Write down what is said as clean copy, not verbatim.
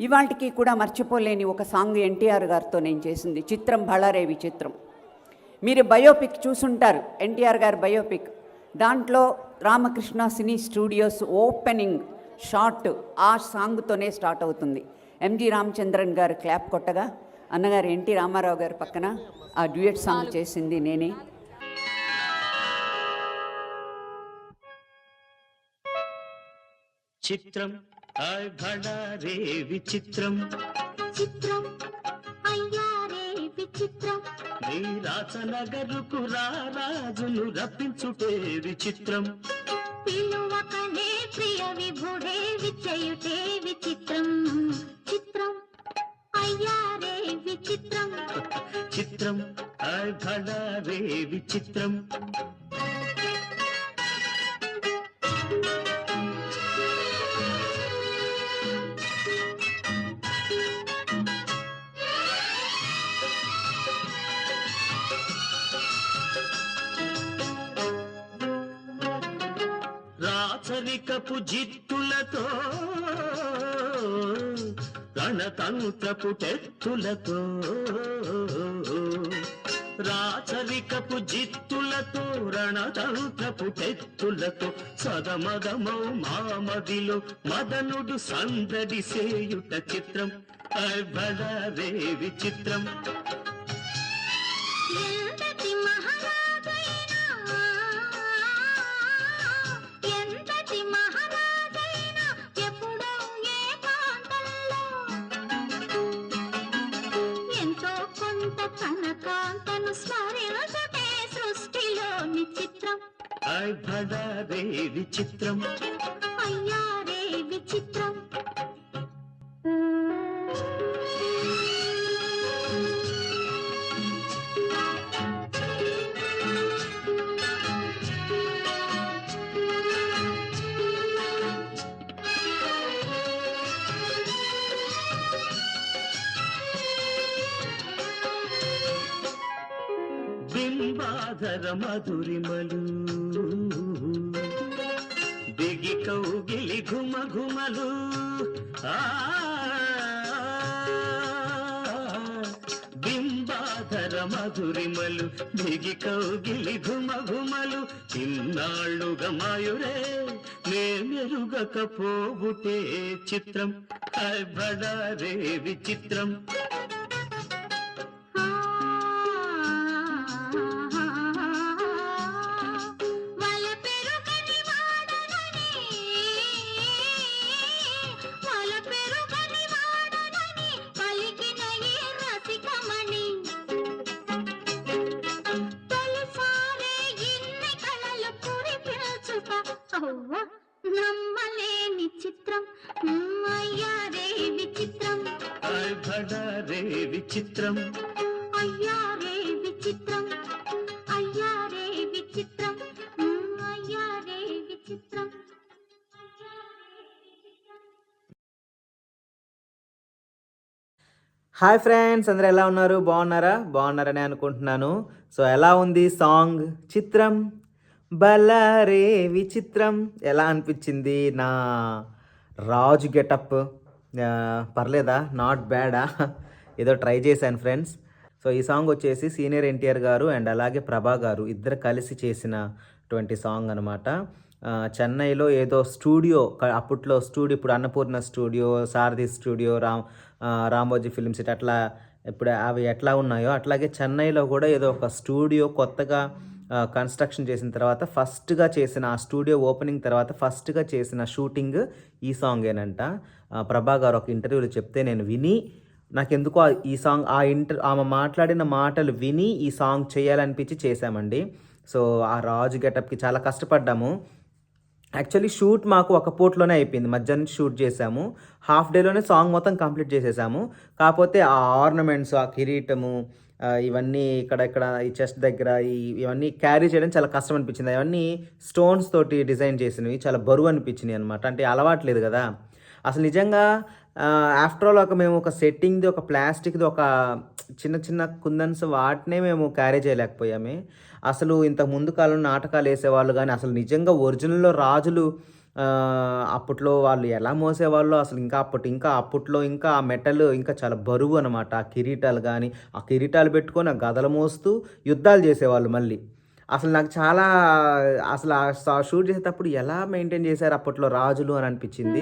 ఇవాళకి కూడా మర్చిపోలేని ఒక సాంగ్ ఎన్టీఆర్ గారితో నేను చేసింది, చిత్రం బళారే విచిత్రం. మీరు బయోపిక్ చూసుంటారు, ఎన్టీఆర్ గారి బయోపిక్. దాంట్లో రామకృష్ణ సినీ స్టూడియోస్ ఓపెనింగ్ షాట్ ఆ సాంగ్తోనే స్టార్ట్ అవుతుంది. ఎంజి రామచంద్రన్ గారు క్లాప్ కొట్టగా అన్నగారు ఎన్టీ రామారావు గారి పక్కన ఆ డ్యూయట్ సాంగ్ చేసింది నేనే. చిత్రం రే విచిత్రం, చిత్రం అయ్యారే విచిత్రం, నీ రాచనగరుకు రాజును రప్పించుటే విచిత్రం, పిలువకనే ప్రియ విభుడే విచయుటే విచిత్రం, చిత్రం అయ్యారే విచిత్రం, చిత్రం రే విచిత్రం. రాచరికపు జిత్తులతో రణతంత్రపు టెత్తులతో, రాచరికపు జిత్తులతో రణతంత్రపు టెత్తులతో సదమదమౌ మామదిలో మదనుడు సందడి సేయుట చిత్రం రే విచిత్రం. ఎంతటి మహారాజైనా, ఎంతటి మహారాజైనా ఎప్పుడో ఏకాంతంలో ఎంతో కొంత తన కాంతను స్మరించుటే సృష్టిలోని చిత్రం రే విచిత్రం, అయ్యారే విచిత్రం. బింబాధర మధురిమలు దిగి కౌగిలి ఘుమ ఘుమలు, బింబాధర మధురిమలు దిగి కౌగిలి ఘుమ ఘుమలు, ఇన్నాళ్ళుగా మాయురే నే మెరుగకపోబుటే చిత్రం రే విచిత్రం. నమ్మలేని చిత్రం అయ్యారే విచిత్రం, రే విచిత్రం, అయ్యారే విచిత్రం, అయ్యారే విచిత్రం, అయ్యారే విచిత్రం. హాయ్ ఫ్రెండ్స్, అందరూ ఎలా ఉన్నారు? బాగున్నారని అనుకుంటున్నాను. సో ఎలా ఉంది సాంగ్ చిత్రం బలారే విచిత్రం? ఎలా అనిపించింది నా రాజు గెటప్? పర్లేదా? నాట్ బ్యాడా? ఏదో ట్రై చేశాను ఫ్రెండ్స్. సో ఈ సాంగ్ వచ్చేసి సీనియర్ ఎన్టీఆర్ గారు అండ్ అలాగే ప్రభా గారు ఇద్దరు కలిసి చేసినటువంటి సాంగ్ అనమాట. చెన్నైలో ఏదో స్టూడియో, అప్పట్లో స్టూడియో, ఇప్పుడు అన్నపూర్ణ స్టూడియో, సారథి స్టూడియో, రామోజీ ఫిల్మ్ సిటీ అట్లా ఇప్పుడు అవి ఎట్లా ఉన్నాయో అట్లాగే చెన్నైలో కూడా ఏదో ఒక స్టూడియో కొత్తగా కన్స్ట్రక్షన్ చేసిన తర్వాత ఫస్ట్గా చేసిన ఆ స్టూడియో ఓపెనింగ్ తర్వాత ఫస్ట్గా చేసిన షూటింగ్ ఈ సాంగేనంట. ప్రభా గారు ఒక ఇంటర్వ్యూలో చెప్తే నేను విని నాకెందుకో ఈ సాంగ్ ఆమె మాట్లాడిన మాటలు విని ఈ సాంగ్ చేయాలనిపించి చేశామండి. సో ఆ రాజు గెటప్కి చాలా కష్టపడ్డాము. యాక్చువల్లీ షూట్ మాకు ఒక పూటలోనే అయిపోయింది, మధ్యాహ్నం షూట్ చేసాము, హాఫ్ డేలోనే సాంగ్ మొత్తం కంప్లీట్ చేసేసాము. కాకపోతే ఆ ఆర్నమెంట్స్, ఆ కిరీటము, ఇవన్నీ ఇక్కడ ఈ చెస్ట్ దగ్గర ఇవన్నీ క్యారీ చేయడం చాలా కష్టం అనిపించింది. అవన్నీ స్టోన్స్ తోటి డిజైన్ చేసినవి, చాలా బరువు అనిపించినాయి అనమాట. అంటే అలవాట్లేదు కదా అసలు నిజంగా. ఆఫ్టర్ ఆల్ మేము ఒక సెట్టింగ్ది, ఒక ప్లాస్టిక్ది, ఒక చిన్న కుందన్స్ వాటినే మేము క్యారీ చేయలేకపోయామే. అసలు ఇంత ముందు కాలంలో నాటకాలు వేసేవాళ్ళు కానీ అసలు నిజంగా ఒరిజినల్లో రాజులు అప్పట్లో వాళ్ళు ఎలా మోసేవాళ్ళో అసలు ఇంకా అప్పట్లో ఇంకా ఆ మెటల్ ఇంకా చాలా బరువు అనమాట. ఆ కిరీటాలు గానీ, ఆ కిరీటాలు పెట్టుకొని ఆ గదలు మోస్తూ యుద్ధాలు చేసేవాళ్ళు మళ్ళీ. అసలు నాకు చాలా అసలు ఆ షూట్ చేసేటప్పుడు ఎలా మెయింటైన్ చేశారు అప్పట్లో రాజులు అని అనిపించింది.